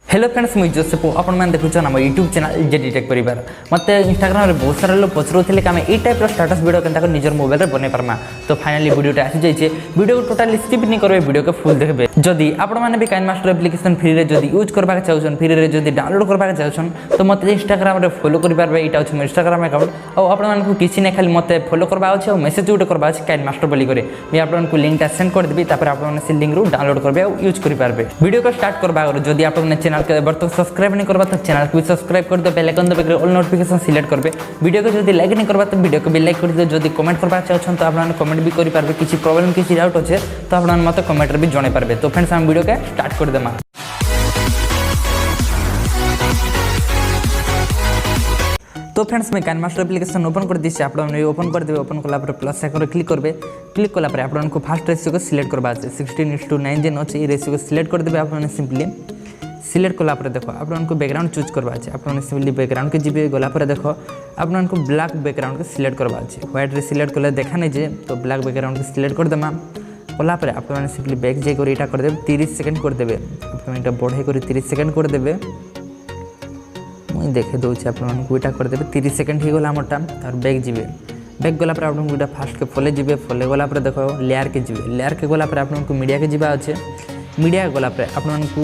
Hello friends मुझे Joseph आपण मैंने देखुन आम यूट्यूब चैनल जेडी टेक परिवार मत इंस्टाग्राम में बहुत सारा लोग पचरुले कि आम यही टाइप स्टाटस वीडियो के निजर मोबाइल में बन पार्मा तो फाइनाली वीडियोटा आसी जाइए वीडियो को टोटाली स्किप नहीं करेंगे वीडियो को फुल देखबे जदि आपण मैंने भी काइनमास्टर एप्लिकेशन फ्री रे जदि यूज करबा चाहछन फ्री रे जदि डाउनलोड करबा चाहछन तो मत इंस्टाग्राम रे फॉलो करि पारबे एटा अछि मोर इंस्टाग्राम अकाउंट और आपण मानकु किछि नै खाली मते फॉलो करबा अछि और मेसेज उठ करबा अछि काइनमास्टर बोली करे मैं आपण को लिंक ता सेंड कर देबी तापर आपण माने से लिंक रो डाउनलोड करबे और यूज करि पारबे वीडियो को स्टार्ट करबा और जदि आपण चैनल के बर्तन सब्सक्राइब नहीं करबा तो चैनल को भी सब्सक्राइब कर दो बेल आइकन दबा ऑल नोटिफिकेशन सिलेक्ट करबे वीडियो को जदि लाइक नहीं करबा तो वीडियो को भी लाइक कर दो जदि कमेंट करबा चाहछन तो आपण कमेंट भी करि पारबे किछि प्रॉब्लम किछि डाउट अछि तो आपण मते कमेंट रे भी जणे पारबे तो फ्रेंड्स हम वीडियो के स्टार्ट कर देमा। तो फ्रेंड्स मैं काइनमास्टर एप्लिकेशन ओपन कर दी आप ओपन कर देवे ओपन कला प्लस आइकन क्लिक करेंगे क्लिक कला आपको फास्ट रेशियो को सिलेक्ट करवा 16:9 जेन अच्छे रेशियो को सिलेक्ट कर देवे आप सिंपली सिलेक्ट कला देखो आपको बैकग्राउंड चूज करवा आप सिंपली बैकग्राउंड के जी गला देखो आपको ब्लैक बैकग्राउंड को सिलेक्ट करवा व्हाइट रे सिलेक्ट कले देखा नहीं जे तो ब्लैक बैकग्राउंड को सिलेक्ट कर देमा कलापर आप सिंपली बैक जाकर यहाँ करदे 30 सेकेंड करदे आप बढ़े कर 30 सेकेंड करदे मुझे देखे दूसरे आपको यहाँ करदे 30 सेकेंड हो गला मोटा और बैक जी बैक गलापर आपको यहाँ फास्ट के फले जी फले गलापर देखो लेयर के जी लेयर के गलापर आपको मीडिया के जीवा अच्छे मीडिया गलापर आपको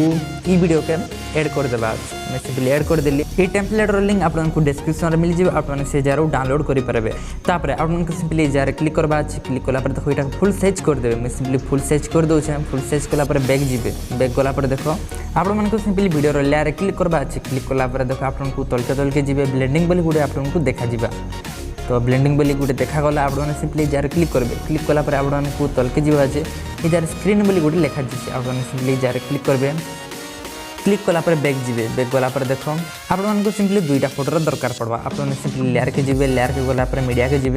ई वीडियो के ऐड कर देवा मैं सिंपली ऐड कर देली ये टेम्पलेट लिंक आपको डिस्क्रिप्शन में मिल जाए आप से जार डाउनलोड करेंगे तापर आपको सिंपली जार क्लिक करवा क्लिक कलापर देखो यहाँ फुल साइज कर देवे मैं सिंपली फुल साइज कर दूचे फुल साइज कलापर बैक जी बैक गलापर देखो आपको सिंपली वीडियो लेयर क्लिक करवा क्लिक कलापर देखो आपको तलके जी ब्लेंडिंग बोली गोटे आपको देखा जा तो ब्लेंडिंग बोली गोटे देखागला आपने सिंपली जार क्लिक करेंगे क्लिक कलापर आपको तलके जी ये जार स्क्रीन बोली गोटे लिखा जाए आपने सिंपली जार क्लिक करेंगे क्लिक कलापर बैक जी बैक गलापर देख आपको सिंपली दुईटा फोटोर दरकार पड़वा आपने सिंपली लेयर के जी लेयर के गलापर मीडिया के जी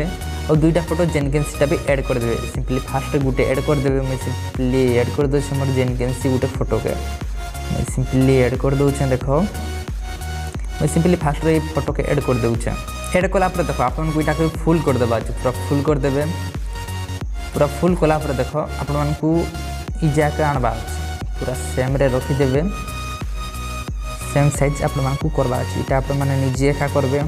और दुईटा फोटो जेनकेन्सी भी ऐड कर देवे सिंपली फास्ट गोटे ऐड कर देवे मैं सिंपली ऐड कर दूसरे मोर जेनकेन्सी गोटे फोटो के मैं सिंपली ऐड कर दूचे देख मैं सिंपली फास्ट ये फोटो के ऐड कर दूचे ऐड कलापर देख आपको यहाँ फुल कर देवा पूरा फुल कर देवे पूरा फुल कलापर देख आपको ई जाके आणवा पूरा सेम रे रखीदेवे सेम साइज आपको करवा यहाँ आप निजे एका करबे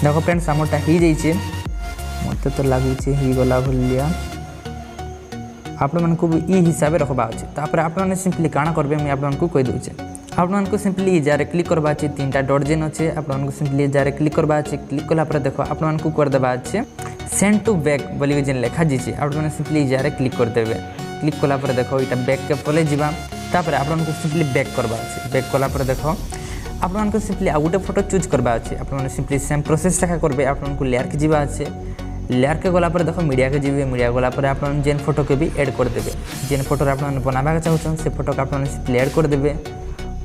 देखो फ्रेंड्स आमटा हो जाइए मत तो लगुच गला भलिया आपको भी ई हिसाब से रखा अच्छे तापर आपने सिंपली काଣା करबे मैं आपको कही दूचे आपको सिंपली जार क्लिक करवा तीन टा डॉट जेन अच्छे आपको सिंपली जार क्लिक करवा क्लिक कलापर देखो आपको करदेवा अच्छे सेंड टू बैक बोली जेन लिखा जाइए आपने सिंपली जार क्लिक करदेवे क्लिक कलापर देखो यहाँ बैक के फले जावा तापर आपको सिंपली बैक करवा बैक कलापर देखो आपको सिंपली आ गोटे फोटो चूज करवा अच्छे आपने सिंपली सेम प्रोसेस देखा करेंगे आपको लेयर के जीवा अच्छे लेयर के गलापर देखो मीडिया के जी मीडिया गलापर आप जेन फोटो के भी ऐड कर देवे जेन फोटो आप बनावा चाहूँ से फोटो को आपने सिंपली ऐड कर देवे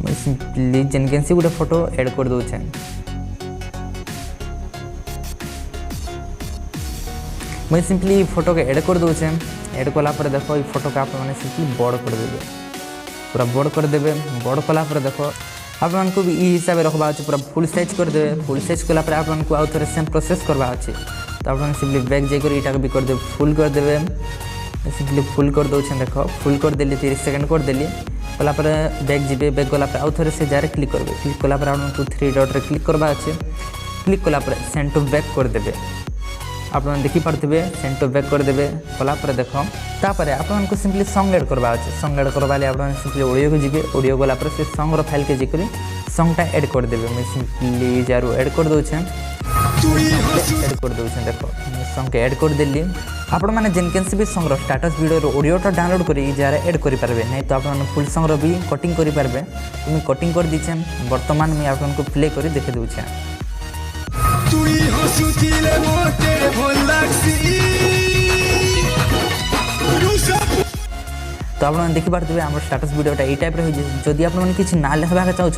मैं सिंपली जेनकेन्सी गोटे फोटो ऐड कर दूचे मैं सिंपली फोटो के ऐड कर दूचे ऐड कलापर देखो ये फोटो को आपने सिंपली बड़ कर देवे पूरा बड़ कर देवे बड़ कलापर देखो आपको भी ई हिसाब से रखा अच्छे पूरा फुल साइज कर देवे फुल साइज कलापर आपको आउ थे सेम प्रोसेस करवा अच्छे तो आपने सिंपली बैक जाकर यहाँ भी कर दे फुल कर देवे सिंपली फुल कर दूचे देख फुल कर देली 30 सेकेंड कर देली कलापर बैक जी बैक गलापर आउ थे से जार क्लिक करेंगे क्लिक कलापर आपको 3 डॉट रे क्लिक करवा अच्छे क्लिक कलापर सेंड टू बैक कर देवे आपने देखिपे सेंड टू बैक कर देवे कलापर देख तापर आपको सिंपली सॉन्ग ऐड करवा अच्छे सॉन्ग ऐड करवा आपने सिंपली ऑडियो को जी ऑडियो गलापर से सॉन्ग रो फाइल के जी कर सॉन्गटा ऐड कर देवे मैं सिंपली जार ऐड कर दूचे ऐड कर दूचे देख सॉन्ग के ऐड कर देली आपण मैंने जेनकेन्सी भी सॉन्ग स्टाटस वीडियो ऑडियोटा डाउनलोड कर जार ऐड करेंगे नहीं तो आप फुल सॉन्ग भी कटिंग करेंगे मुझे कटिंग कर दीचे बर्तमान मुझे आपको प्ले कर देखे दूचे तो आप देखिपे आम स्टाटस वीडियोटा ये टाइप जदि आप किसी ना लिखा चाहूँ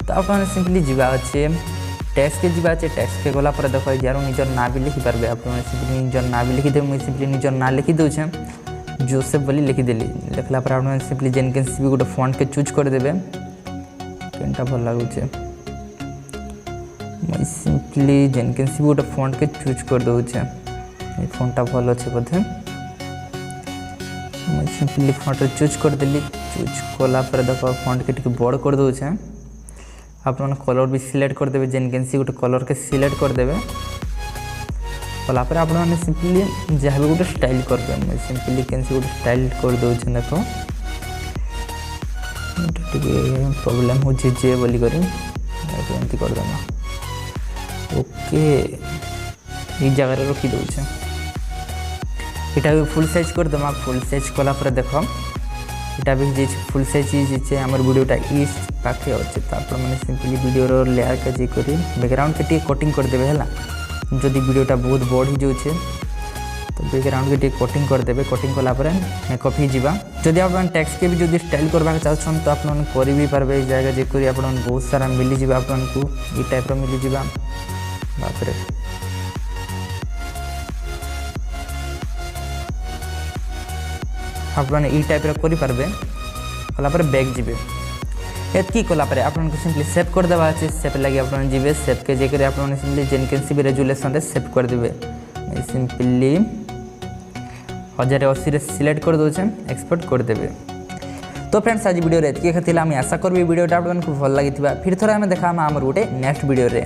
तो आप सिंपली जीवा अच्छे टैक्स के जीवा अच्छे टैक्स के गलापर देखो यार निजर ना भी लिखिपारे आप सिंपली निजर ना भी लिखिदे मुझे सिंपली निजर ना लिखी दूचे जोसेफ बोली लिखिदेली लिखला पर आप सिंपली जेनकेन्सी भी गोटे फॉन्ट के चूज करदेवे केनटा भल लगुचे मैं सिंपली जेनकिन्स भी गोटे फॉन्ट के चूज कर दूचे ये फॉन्टटा भल अच्छे बोधे मैं सिंपली फॉन्ट चूज करदेली चूज कलापर देख फॉन्ट के बड़ कर दूचे आप कलर भी सिलेक्ट करदे जेनकिन्स गोटे कलर के सिलेक्ट करदे कलापर आप सिंपली जहाँ भी गोटे स्टाइल करदे मैं सिंपली कैंसी गोटे स्टाइल कर दूचे देख प्रॉब्लम हो जे बोली करी एमती करदेमा ओके ये जगह रखी दूचे यहाँ भी फुल साइज करदेमा फुल साइज कलापर देख यहाँ भी फुल साइज जे आम वीडियोटा इस पाखे अच्छे तो आप सिंपली वीडियो लेयर के जी कर बैकग्राउंड के कटिंग करदे है जदि वीडियोटा बहुत बड़ हो जाए तो बैकग्राउंड के कटिंग करदे कटिंग कलापर मेकअप ही जावा जदि आप टेक्स्ट के भी जब स्टाइल करवा चाहते तो आप कर भी पारे जगह जेकर आप बहुत सारा मिल जाए आपको ये टाइप मिल जावा बापरे आप टाइप करेंगे कलापर बैक जी एतकी कलापर आपको सिंपली सेव कर देवा अच्छे सेव लगे आप जी सेव के जेकर आप सिंपली जेनकिन्स भी रेजुलेसन सेव करदे सिंपली 1080 सिलेक्ट कर दूचे एक्सपोर्ट करदे तो फ्रेंड्स आज वीडियो एतकी आशा करी वीडियोटा आपको भल लगी फिर थोड़ा आम देखा आम गोटे नेक्स्ट वीडियो रे।